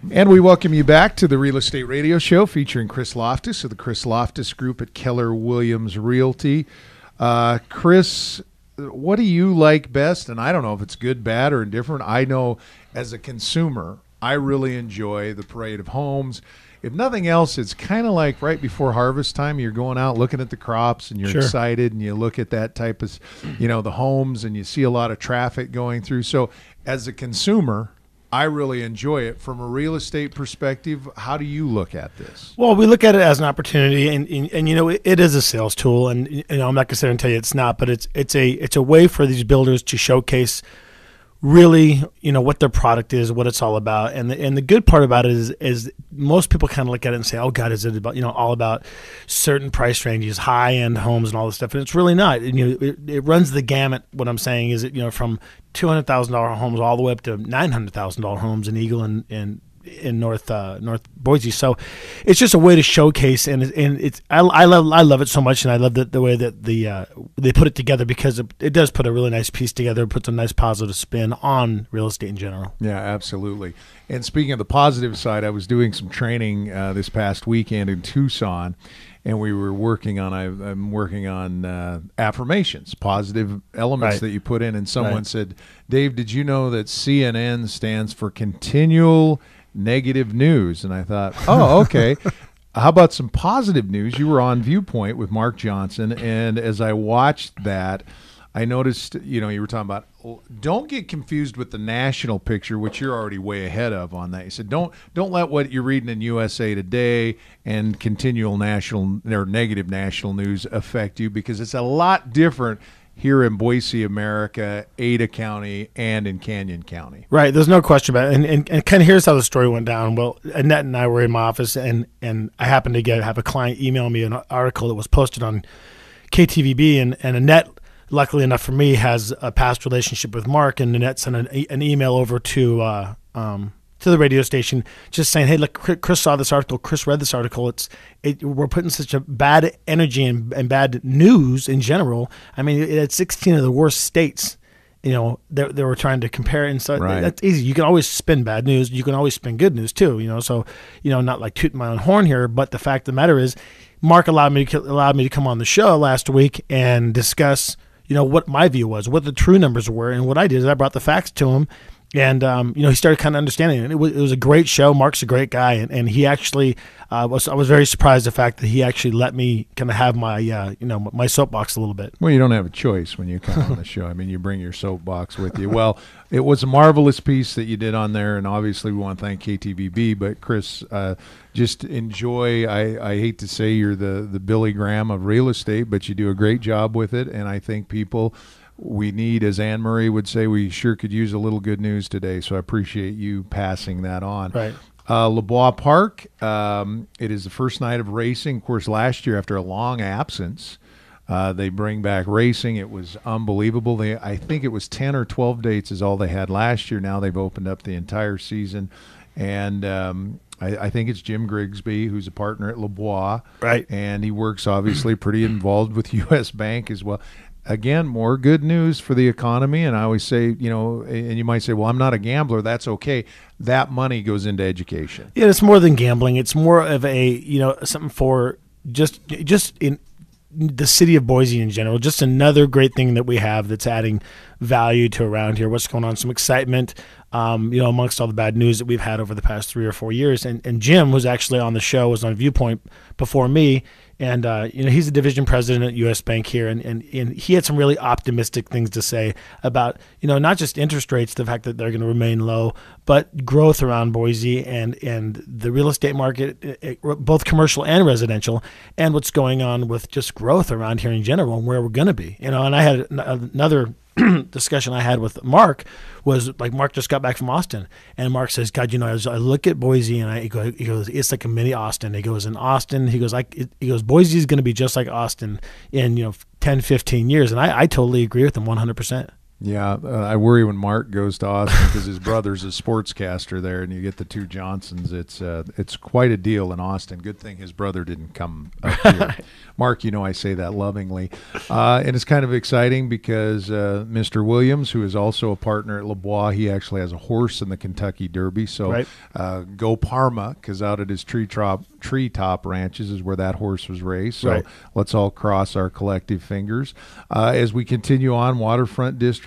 And we welcome you back to the Real Estate Radio Show featuring Chris Lofthus of the Chris Lofthus Group at Keller Williams Realty. Chris, what do you like best? And I don't know if it's good, bad, or indifferent. I know as a consumer, I really enjoy the parade of homes. If nothing else, it's kind of like right before harvest time, you're going out looking at the crops and you're excited and you look at that type of, the homes and you see a lot of traffic going through. So as a consumer, I really enjoy it. From a real estate perspective, how do you look at this? Well, we look at it as an opportunity, and it is a sales tool, and I'm not going to sit here and tell you it's not, but it's a way for these builders to showcase really, what their product is, what it's all about. And the good part about it is most people kind of look at it and say, oh God, is it about, all about certain price ranges, high end homes and all this stuff. And it's really not. And, it runs the gamut. What I'm saying is that, from $200,000 homes all the way up to $900,000 homes in Eagle and in North Boise. So it's just a way to showcase, and I love it so much, and I love the way that they put it together, because it does put a really nice piece together. It puts a nice positive spin on real estate in general. Yeah, absolutely. And speaking of the positive side, I was doing some training this past weekend in Tucson, and we were working on I'm working on affirmations, positive elements that you put in. And someone said, Dave, did you know that CNN stands for continual negative news? And I thought, oh, okay. How about some positive news? You were on Viewpoint with Mark Johnson, and as I watched that, I noticed, you were talking about, don't get confused with the national picture, which you're already way ahead of on that. You said, don't let what you're reading in USA Today and continual national or negative national news affect you, because it's a lot different here in Boise, America, Ada County, and in Canyon County. Right. There's no question about it. And kind of here's how the story went down. Well, Annette and I were in my office, and I happened to have a client email me an article that was posted on KTVB, and Annette, luckily enough for me, has a past relationship with Mark, and Annette sent an email over to the radio station just saying, hey, look, Chris saw this article, Chris read this article. We're putting such a bad energy and bad news in general. I mean, it's 16 of the worst states, they were trying to compare it. And so that's easy. You can always spin bad news. You can always spin good news too, so, not like tooting my own horn here, but the fact of the matter is Mark allowed me to come on the show last week and discuss, what my view was, what the true numbers were. And what I did is I brought the facts to him. And, he started kind of understanding it. It was a great show. Mark's a great guy. And he actually, I was very surprised the fact that he actually let me kind of have my, my soapbox a little bit. Well, you don't have a choice when you come on the show. I mean, you bring your soapbox with you. Well, it was a marvelous piece that you did on there. And obviously we want to thank KTVB. But Chris, just enjoy. I hate to say you're the Billy Graham of real estate, but you do a great job with it. And I think we need, as Anne Marie would say, we sure could use a little good news today. So I appreciate you passing that on. Right. LeBois Park, it is the first night of racing. Of course, last year, after a long absence, they bring back racing. It was unbelievable. I think it was 10 or 12 dates is all they had last year. Now they've opened up the entire season. And I think it's Jim Grigsby, who's a partner at LeBois. Right. And he works, obviously, pretty involved with U.S. Bank as well. Again, more good news for the economy. And I always say, and you might say, well, I'm not a gambler. That's okay. That money goes into education. Yeah, it's more than gambling. It's more of something for just in the city of Boise in general. Just another great thing that we have that's adding value to around here. What's going on? Some excitement, amongst all the bad news that we've had over the past 3 or 4 years. And Jim was actually on the show, was on Viewpoint before me. And, he's the division president at U.S. Bank here, and he had some really optimistic things to say about, not just interest rates, the fact that they're going to remain low, but growth around Boise and the real estate market, both commercial and residential, and what's going on with just growth around here in general and where we're going to be. And I had another discussion I had with Mark was like, Mark just got back from Austin, and Mark says, God, I look at Boise and he goes, it's like a mini Austin. He goes, in Austin, he goes, Boise is going to be just like Austin in, 10, 15 years. And I totally agree with him 100%. Yeah, I worry when Mark goes to Austin because his brother's a sportscaster there, and you get the two Johnsons. It's quite a deal in Austin. Good thing his brother didn't come up here. Mark, I say that lovingly, and it's kind of exciting because Mr. Williams, who is also a partner at LeBois, he actually has a horse in the Kentucky Derby. So Right. Go Parma, because out at his treetop ranches is where that horse was raised. So Right. let's all cross our collective fingers as we continue on Waterfront District.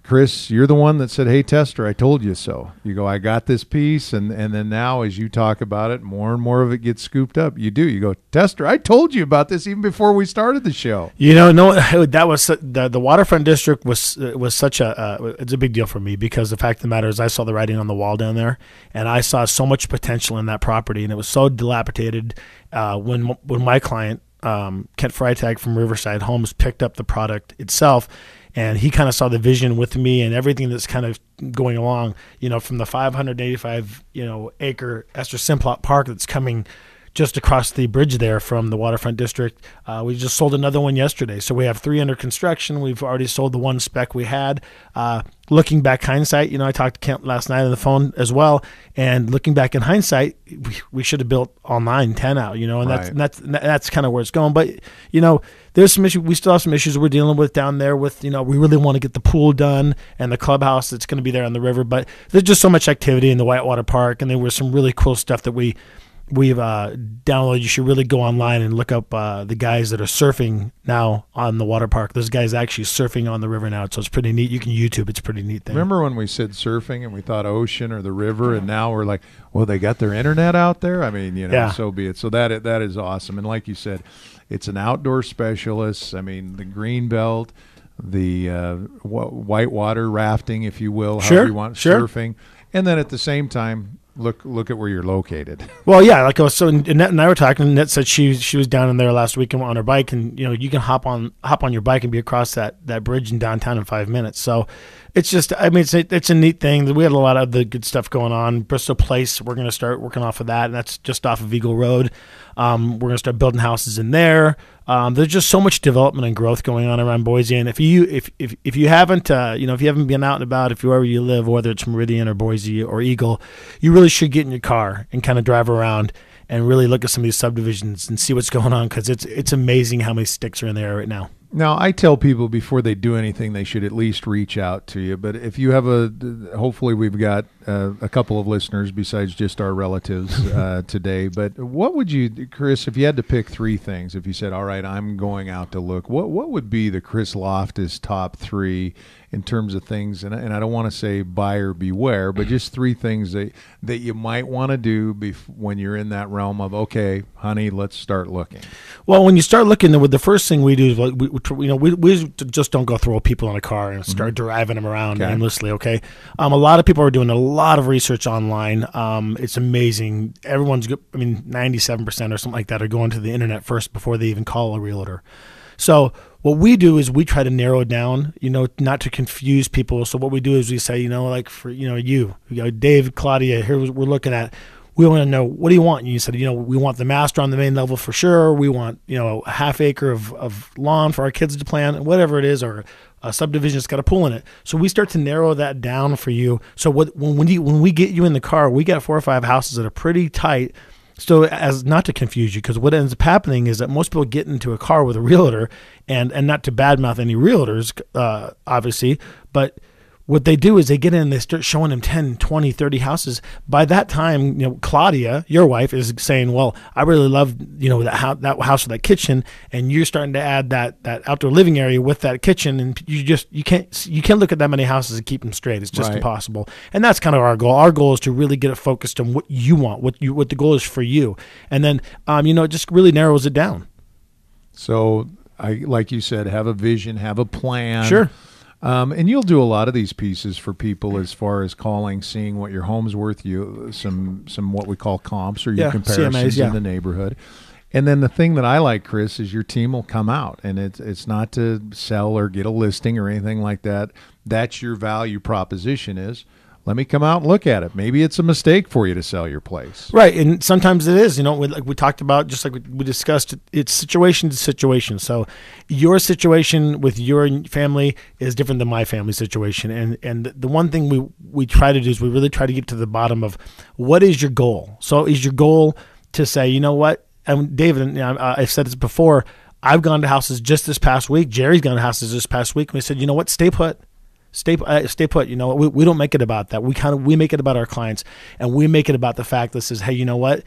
Chris, you're the one that said, "Hey, Tester, I told you so." You go, "I got this piece," and then now as you talk about it, more and more of it gets scooped up. You go, "Tester, I told you about this even before we started the show." No, that was the Waterfront District was such it's a big deal for me because the fact of the matter is I saw the writing on the wall down there, and I saw so much potential in that property, and it was so dilapidated when my client Kent Freitag from Riverside Homes picked up the product itself. And he kind of saw the vision with me and everything that's kind of going along, from the 585, acre Esther Simplot Park that's coming just across the bridge there from the Waterfront District. We just sold another one yesterday. So we have 3 under construction. We've already sold the one spec we had. Looking back hindsight, I talked to Kent last night on the phone as well. And looking back in hindsight, we should have built all 9, 10 out, and Right. that's kind of where it's going. But, there's some issues. We still have some issues we're dealing with down there with, we really want to get the pool done and the clubhouse that's going to be there on the river. But there's just so much activity in the Whitewater Park. And there was some really cool stuff that we've downloaded. You should really go online and look up the guys that are surfing now on the water park. Those guys actually surfing on the river now, so it's pretty neat. You can YouTube. It's a pretty neat thing. Remember when we said surfing and we thought ocean or the river, and now we're like, well, they got their internet out there? I mean, Yeah. So be it. So that is awesome. And like you said, it's an outdoor specialist. I mean, the green belt, the whitewater rafting, if you will, Sure, however you want, sure. surfing. And then at the same time, look at where you're located. Well, yeah, Annette and I were talking. Annette said she was down in there last week on her bike, and you can hop on your bike and be across that bridge in downtown in 5 minutes. So it's just, it's a neat thing. We had a lot of the good stuff going on. Bristol Place, we're going to start working off of that, and that's just off of Eagle Road. We're going to start building houses in there. There's just so much development and growth going on around Boise, and if you haven't if you haven't been out and about, if wherever you live, whether it's Meridian or Boise or Eagle, you really should get in your car and kind of drive around and really look at some of these subdivisions and see what's going on, because it's amazing how many sticks are in there right now. Now, I tell people before they do anything, they should at least reach out to you. But if you have hopefully we've got a couple of listeners besides just our relatives today. But what would you, Chris, if you had to pick 3 things, if you said, all right, I'm going out to look, what would be the Chris Lofthus top 3 in terms of things? And I don't want to say buyer beware, but just 3 things that you might want to do when you're in that realm of, okay, honey, let's start looking. Well, when you start looking, the first thing we do is we just don't go throw people in a car and start driving them around aimlessly. Okay, a lot of people are doing a lot of research online. It's amazing. Everyone's, 97% or something like that are going to the internet first before they even call a realtor. So what we do is we try to narrow it down, not to confuse people. So what we do is we say, like for you Dave, Claudia, here we're looking at. We want to know, what do you want? And you said, we want the master on the main level for sure. We want, a half acre of lawn for our kids to play on, whatever it is, or a subdivision that's got a pool in it. So we start to narrow that down for you. So when we get you in the car, we got 4 or 5 houses that are pretty tight. So as not to confuse you, because what ends up happening is that most people get into a car with a realtor, and not to badmouth any realtors, obviously, but what they do is they get in and they start showing them 10, 20, 30 houses. By that time, Claudia, your wife, is saying, well, I really love, that house with that kitchen, and you're starting to add that outdoor living area with that kitchen, and you can't look at that many houses and keep them straight. It's just impossible. And that's kind of our goal. Our goal is to really get it focused on what you want, what the goal is for you. And then, it just really narrows it down. So, like you said, have a vision, have a plan. Sure. And you'll do a lot of these pieces for people as far as calling, seeing what your home's worth, some what we call comps or your comparisons CMAs, in the neighborhood. And then the thing that I like, Chris, is your team will come out, and it's not to sell or get a listing or anything like that. That's your value proposition is, let me come out and look at it. Maybe it's a mistake for you to sell your place. Right, and sometimes it is. Like we talked about, just like we discussed, it's situation to situation. So your situation with your family is different than my family situation. And the one thing we try to do is we really try to get to the bottom of what is your goal. So is your goal to say, you know what, and David, I've said this before, I've gone to houses just this past week. Jerry's gone to houses this past week. And we said, you know what, stay put. Stay put. You know, we don't make it about that. We make it about our clients, and we make it about the fact that says, hey, you know what?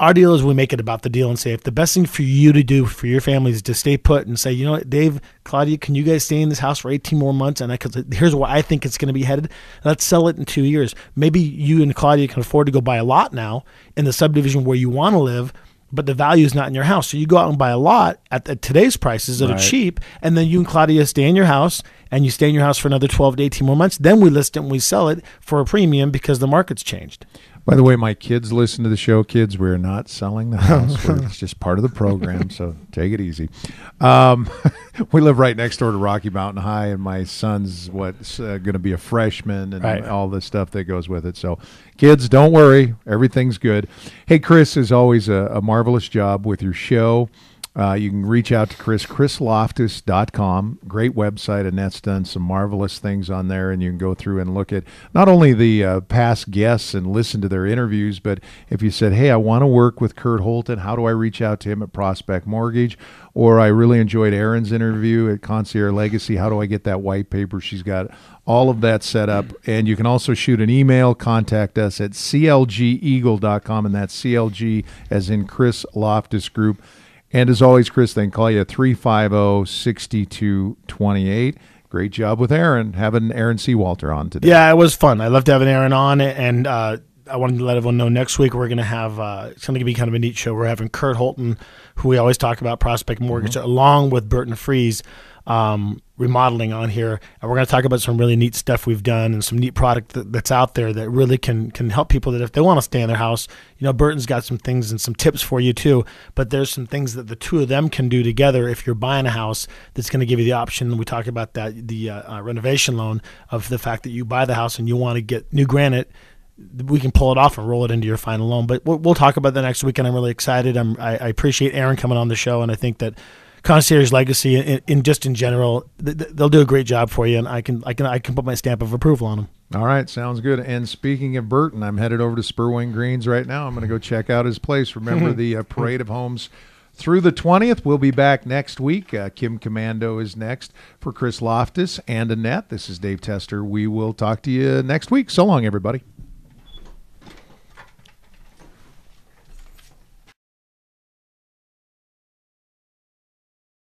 Our deal is we make it about the deal and say, if the best thing for you to do for your family is to stay put and say, you know what, Dave, Claudia, can you guys stay in this house for 18 more months? And here's where I think it's going to be headed. Let's sell it in 2 years. Maybe you and Claudia can afford to go buy a lot now in the subdivision where you want to live, but the value is not in your house. So you go out and buy a lot at today's prices that are cheap, and then you and Claudia stay in your house, and you stay in your house for another 12 to 18 more months. Then we list it and we sell it for a premium because the market's changed. By the way, my kids listen to the show. Kids, we're not selling the house. It's just part of the program, so take it easy. We live right next door to Rocky Mountain High, and my son's going to be a freshman and all the stuff that goes with it. So, kids, don't worry. Everything's good. Hey, Chris, as always, a marvelous job with your show. You can reach out to chrislofthus.com. Great website. Annette's done some marvelous things on there, and you can go through and look at not only the past guests and listen to their interviews, but if you said, hey, I want to work with Kurt Holton, how do I reach out to him at Prospect Mortgage? Or I really enjoyed Erin's interview at Concierge Legacy. How do I get that white paper? She's got all of that set up. And you can also shoot an email. Contact us at clgeagle.com, and that's CLG as in Chris Lofthus Group. And as always, Chris, they can call you at 350-6228. Great job with Erin, having Erin Seewalter on today. Yeah, it was fun. I loved having Erin on, and I wanted to let everyone know next week we're going to have it's going to be kind of a neat show. We're having Kurt Holton, who we always talk about, Prospect Mortgage, along with Burton Freeze remodeling on here, and we're going to talk about some really neat stuff we've done and some neat product that's out there that really can help people that if they want to stay in their house. You know, Burton's got some things and some tips for you too, but there's some things that the two of them can do together if you're buying a house that's going to give you the option. We talk about that, the renovation loan, of the fact that you buy the house and you want to get new granite. We can pull it off and roll it into your final loan, but we'll talk about that next week, and I'm really excited. I appreciate Erin coming on the show, and I think that Concierge Legacy, in general, they'll do a great job for you, and I can put my stamp of approval on them. All right, sounds good. And speaking of Burton, I'm headed over to Spurwing Greens right now. I'm going to go check out his place. Remember the Parade of Homes through the 20th. We'll be back next week. Kim Commando is next for Chris Lofthus and Annette. This is Dave Tester. We will talk to you next week. So long, everybody.